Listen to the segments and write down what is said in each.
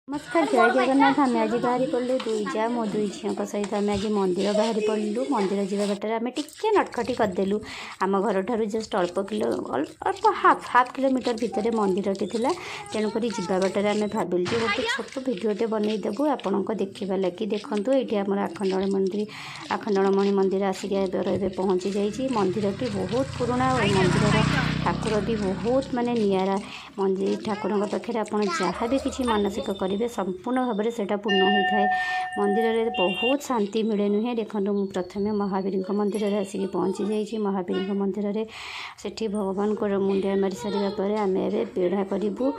नमस्कार जय जगन्नाथ। आम आज बाहरी पड़ू दुई जा मो दुई झील सहित आम आज मंदिर बाहरी पड़ू। मंदिर जावा बाटर आम टे नटखटी करदेलु। आम घर ठार जस्ट अल्प अल्प हाफ किलोमीटर भितर मंदिरटी था। तेणुक जावा बाटर आम भाविलु गोटे छोट भिडटे बनईदेबू आपण देखा लगी। देखूँ ये आम आखंडणमणि मंदिर आसिक पहुँची जाइए। मंदिरटी बहुत पुराणा और मंदिर ठाकुर भी बहुत माने नियारा। मंदिर ठाकुर पाखे आप जहाँ भी किसी मानसिक करेंगे संपूर्ण भाव में सेटा पूर्ण होता है। मंदिर में बहुत शांति मिले नुहे। देखो प्रथम महावीर मंदिर में आसिक पहुँची जाइए। महावीर मंदिर में सेठी भगवान को मुंडिया मारी सारापर आम बेढ़ा करूँ।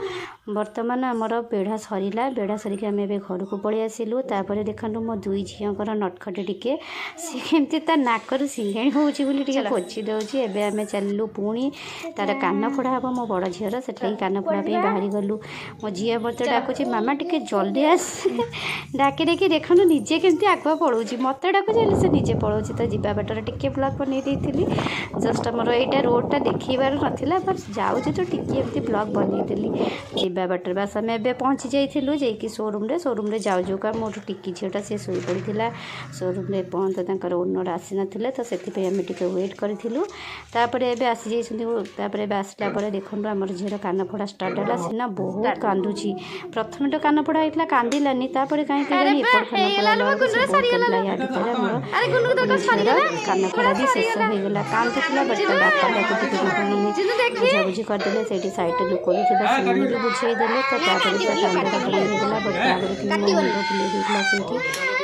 बर्तमान आमर बेढ़ा सरला। बेढ़ा सरिक आम घर को पलि आसिलु। तापर देखो मो दुई झीर नटखट टिके सी केमती ता नाकर सिंगाणी होगी पोची दौर। एवं आम चलू पुणी तार कान फोड़ा हम मो बड़ झीर से कान फोड़ा बाहरी गलु। मो झी मत डाकुची मामा टिके जल्दी आस डाकी डाकी देखु निजे केमती आगुआ पलाऊँ मत डाकुची से निजे पलाऊँ। तो जावा बाटर टिके ब्लॉग बन देती जस्ट आमर यहाँ रोडटा देखार नाला बस जाऊँ तो टिके एमती ब्लॉग बनईदेली। जावा बाटर बास आम ए पहुँची जाइलु जाकि शोरूम जाऊ जाऊ का मोर टिकी झीटा सी शोई पड़ा। शोरूम पर्यंत तर ओनर आसी ना तो से आम टे वेट करूँ। तापर ए आसी जापर आसला देखो आम झीर कान फोड़ा स्टार्ट है। सीना बहुत कांदुची। प्रथम तो कान फोड़ा होता कांदिलानी कहीं कान फोड़ा या भितर कान फोड़ा भी शेष होगा। कांदुला बट बापा बुझाबुझी करदे से सैड लोक भी थे भी बुझेदे। तो कांदा बुलेगला बट मुंड बुलेला से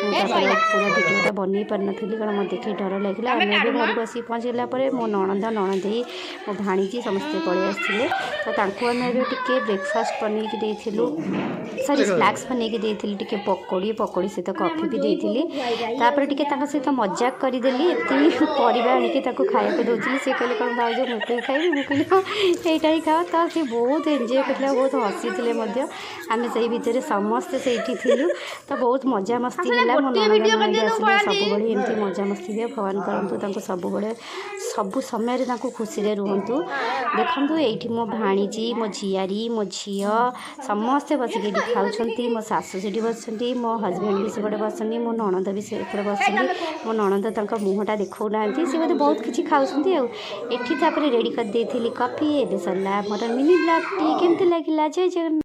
पूरा भिडियोटा बनई पार नी कारण मत देखे डर लगे। आम घर को आसिक पहुँचला मो नणंद नणंदे मो भाणीजी समस्ते पलि आसते। तो आम टे ब्रेकफास्ट बनईकि देलु सरी स्नैक्स बनईकि देती टे पकोड़ी सहित कॉफी भी देती। तापर टे सहित मजाक करदेली एति परिवा आनिक खाया दूसरी से कहले कौन भाज मुझे खाई मुझे यहीटा ही खाओ। तो सी बहुत एंजय करला बहुत हसी थे। आम से भितर समस्ते से तो बहुत मजा मस्ती है। मो नणंद नणंदी आसिले सब एमती मजा मस्ती हुए। भगवान करूँ सब सब समय खुशी रुहतु। देखु ये मो भाणीजी मो झियारी मो झी समस्ते बसिक खाऊँ। मो सासू से बस मो हजबैंड भी से बस मो नणंद भी से बस मो नणंद मुहटा देखा ना सी बोलते बहुत किसी खाऊँ। एठी रेडी कर देती कॉफी ए सरला मोर मिनी ब्लॉग टी केमती लगिला। जय जगन्नाथ।